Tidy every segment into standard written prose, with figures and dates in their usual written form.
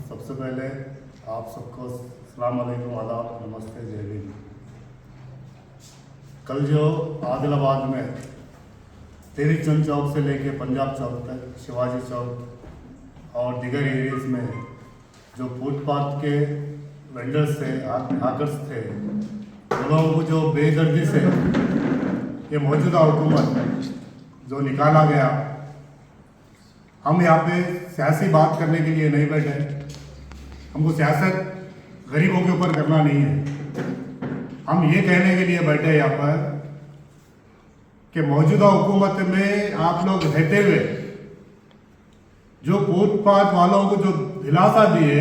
सबसे पहले आप सबको अस्सलाम वालेकुम, आदाब, नमस्ते, जय हिंद। कल जो आदिलाबाद में तेरी चंद चौक से लेके पंजाब चौक तक, शिवाजी चौक और दीगर एरियाज में जो फुटपाथ के वेंडर्स थे, हाकर्स थे, उन लोगों को जो बेदर्दी से ये मौजूदा हुकूमत जो निकाला गया, हम यहाँ पे सियासी बात करने के लिए नहीं बैठे। हमको सियासत गरीबों के ऊपर करना नहीं है। हम ये कहने के लिए बैठे यहाँ पर कि मौजूदा हुकूमत में आप लोग रहते हुए जो फुटपाथ वालों को जो दिलासा दिए,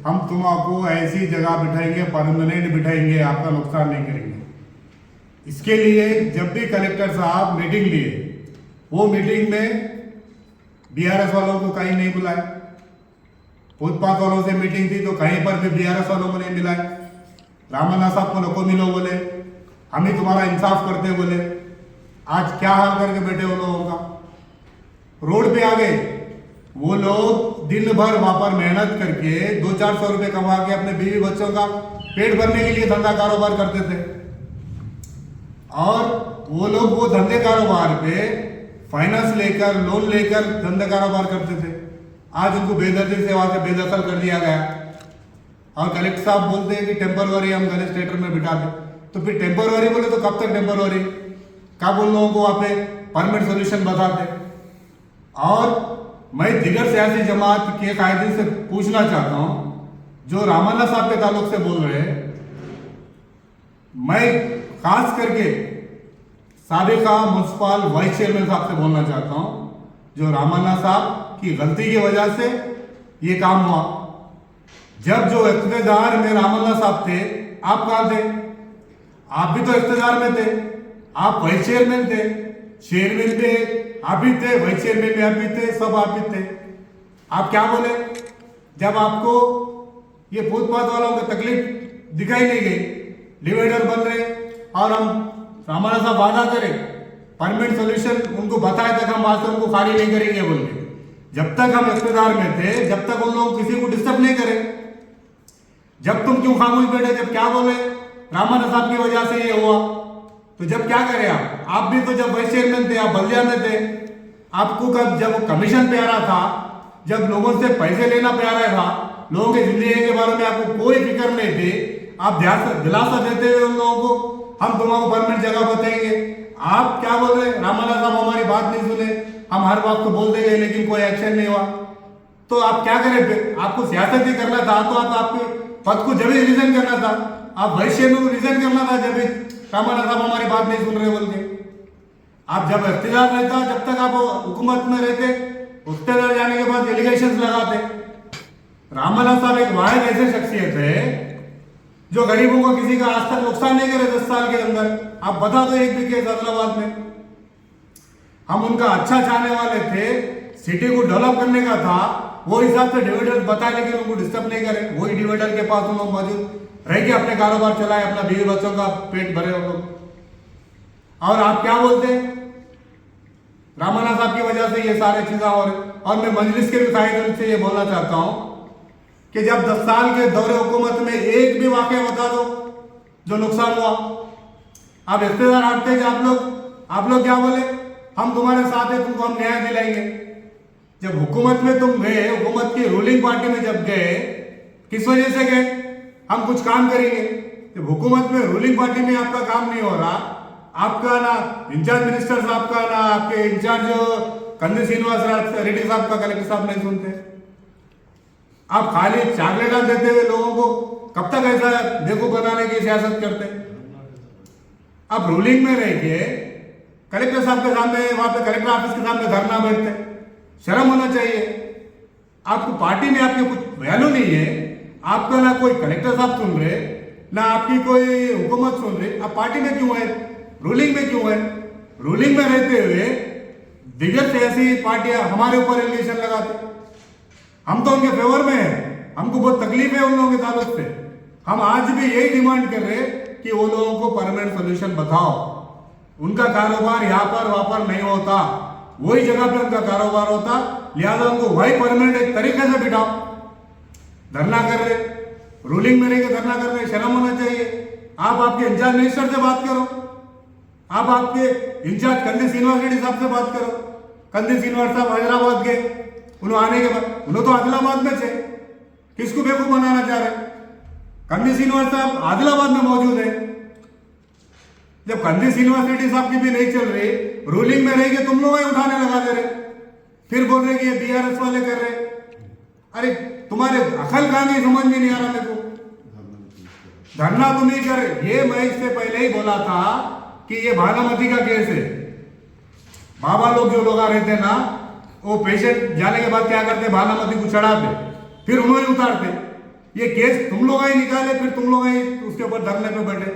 हम तुमको ऐसी जगह बिठाएंगे, परमानेंट बिठाएंगे, आपका नुकसान नहीं करेंगे। इसके लिए जब भी कलेक्टर साहब मीटिंग लिए, वो मीटिंग में बीआरएस वालों को कहीं नहीं बुलाए। फुटपाथ वालों से मीटिंग थी तो कहीं पर भी बीआरएस वालों को नहीं मिलाए। रामन्ना साहब को नको मिलो बोले, हम ही तुम्हारा इंसाफ करते बोले। आज क्या हाल करके बैठे वो लोगों का, रोड पे आ गए। वो लोग दिन भर वहां पर मेहनत करके 200-400 रुपए कमा के अपने बीवी बच्चों का पेट भरने के लिए धंधा कारोबार करते थे, और वो लोग वो धंधे कारोबार पे फाइनेंस लेकर, लोन लेकर धंधा कारोबार करते थे। आज उनको बेदर्दी से वहां से बेदखल कर दिया गया, और कलेक्टर साहब बोलते हैं कि टेम्पररी हम गणेश थिएटर में बिठा दें। तो फिर टेम्पररी बोले तो कब तक टेम्पररी, कब उन लोगों को वहां पे परमानेंट सोल्यूशन बताते। और मैं दिगर सियासी जमात के कायदे से पूछना चाहता हूं, जो रामन्ना साहब के ताल्लुक से बोल रहे हैं, मैं खास करके साबिका म्युनिसिपल वाइस चेयरमैन साहब से बोलना चाहता हूं, जो रामन्ना साहब की गलती की वजह से ये काम हुआ। जब जो इख्तियार में रामन्ना साहब थे, आप कहां थे? आप भी तो इख्तियार में थे, आप वाइस चेयरमैन थे, चेयरमैन पे आप ही थे, वाइस चेयरमैन में आप ही थे, सब आप ही थे। आप क्या बोले जब आपको ये फुटपाथ वालों की तकलीफ दिखाई नहीं गई? डिवाइडर बन रहे और हम रामन्ना साहब वादा करें परमानेंट सोल्यूशन उनको बताए तक हम आज उनको खाली नहीं करेंगे बोल के। जब तक हम इख्तियार में थे, जब तक उन लोग किसी को डिस्टर्ब नहीं करें। जब तुम क्यों खामोश बैठे? जब क्या बोले रामन्ना साहब की वजह से ये हुआ, तो जब क्या करें आप भी तो जब वाइस चेयरमैन थे, आप बल्दिया में थे, आपको कब जब कमीशन पे आ रहा था, जब लोगों से पैसे लेना पे आ रहा था, लोगों के जिंदगी के बारे में आपको कोई फिक्र नहीं थी, आप दिलासा देते हुए उन लोगों को हम तुम्हारा परमानेंट जगह बताएंगे। आप क्या बोल रहे? रामन्ना साहब हमारी बात नहीं सुने, हम हर बात को बोलते गए लेकिन कोई एक्शन नहीं हुआ। तो आप क्या करें फिर? आपको सियासत ही करना था तो आप आपके पद को जब ही रिजाइन करना था, आप वाइस चेयरमैन को रिजाइन करना था जब रामन्ना साहब हमारी बात नहीं सुन रहे बोल के। आप जब इख्तियार रहता, जब तक आप हुकूमत में रहते, इख्तियार जाने के बाद एलिगेशंस लगाते। रामन्ना साहब एक वाहिद ऐसे शख्सियत है जो गरीबों को किसी का आज तक नुकसान नहीं करे 10 साल के अंदर। आप बता दो एक भी केस आदिलाबाद में। हम उनका अच्छा चाहने वाले थे, सिटी को डेवलप करने का था, वो हिसाब से डिवाइडर बताए लेकिन उनको डिस्टर्ब नहीं करे। वही डिवाइडर के पास उन लोग मौजूद रह के अपने कारोबार चलाए, अपना बीवी बच्चों का पेट भरे वो लोग। और आप क्या बोलते हैं? रामन्ना साहब की वजह से ये सारे चीजें। और मैं मजलिस के भी कायदे से ये बोलना चाहता हूं कि जब 10 साल के दौरे हुकूमत में एक भी वाकया बता दो जो नुकसान हुआ। आप इख्तियार हटते कि आप लोग क्या बोले? हम तुम्हारे साथ हैं, तुमको हम न्याय दिलाएंगे। जब हुकूमत में तुम गए, हुकूमत की रूलिंग पार्टी में जब गए, किस वजह से गए? हम कुछ काम करेंगे। जब हुकूमत में रूलिंग पार्टी में आपका काम नहीं हो रहा, आपका ना इंचार्ज मिनिस्टर साहब का, ना आपके इंचार्ज कंदी श्रीनिवास रेड्डी साहब का कलेक्टर साहब नहीं सुनते। आप खाली चॉकलेट देते हुए लोगों को कब तक ऐसा बेवकूफ बनाने की सियासत करते? आप रूलिंग में रह के कलेक्टर साहब के सामने, वहां पे कलेक्टर ऑफिस के सामने धरना बैठते। शर्म होना चाहिए। आपको पार्टी में आपके कुछ वैल्यू नहीं है, आपका ना कोई कलेक्टर साहब सुन रहे, ना आपकी कोई हुकूमत सुन रही। आप पार्टी में क्यों है? रूलिंग में क्यों है? रूलिंग में रहते हुए दिग्गज सियासी पार्टियां हमारे ऊपर एलिगेशन लगाते। हम तो उनके फेवर में हैं, हमको बहुत तकलीफ है उन लोगों के ताल्लुक से। हम आज भी यही डिमांड कर रहे हैं कि वो लोगों को परमानेंट सोल्यूशन बताओ। उनका कारोबार यहाँ पर वहां पर नहीं होता, वही जगह पे उनका कारोबार होता, लिहाजा उनको वही परमानेंट एक तरीके से बिठाओ। धरना कर रहे, रूलिंग में रह के धरना कर रहे, शर्म होना चाहिए। आप आपके इंचार्ज मिनिस्टर से बात करो, आप आपके इंचार्ज कंदी श्रीनिवास रेड्डी साहब से बात करो। कंदी श्रीनिवास साहब हैदराबाद गए, उन्होंने आने के बाद उन्होंने तो आदिलाबाद में थे, किसको बेवकूफ बनाना चाह रहे? कंदी श्रीनिवास साहब आदिलाबाद में मौजूद है। जब कंदी श्रीनिवास रेड्डी साहब की भी नहीं चल रही, रूलिंग में रहेगी, तुम लोग उठाने लगा दे रहे, फिर बोल रहे कि ये बीआरएस वाले कर रहे। अरे तुम्हारे अकल कहां गई, समझ में नहीं आ रहा मेरे को। धरना तुम ही कर रहे। ये मैं इससे पहले ही बोला था कि ये भानुमती का केस है। बाबा लोग जो लोग आ रहे थे ना, वो पेशेंट जाने के बाद क्या करते, भानुमती को चढ़ाते, फिर उन्होंने उतारते। ये केस तुम लोग ही निकाले, फिर तुम लोग ही उसके ऊपर धरने पे बैठे।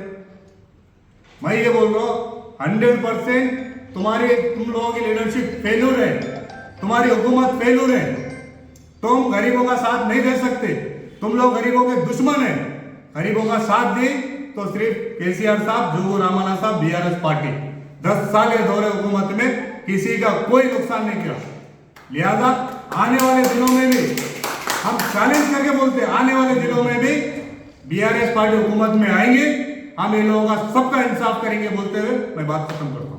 मैं ये बोल रहा हूं 100% तुम लोगों की लीडरशिप फेल्यूर है, तुम्हारी हुकूमत फेल्यूर है। तुम गरीबों का साथ नहीं दे सकते, तुम लोग गरीबों के दुश्मन हैं। गरीबों का साथ दी तो सिर्फ केसीआर साहब, जोगू रामाना साहब, बीआरएस पार्टी। 10 साल के दौरे हुकूमत में किसी का कोई नुकसान नहीं किया। लिहाजा आने वाले दिनों में भी हम चैलेंज करके बोलते हैं, आने वाले दिनों में भी बीआरएस पार्टी हुकूमत में आएंगे, हम इन लोगों का सबका इंसाफ करेंगे बोलते हुए मैं बात खत्म करता हूं।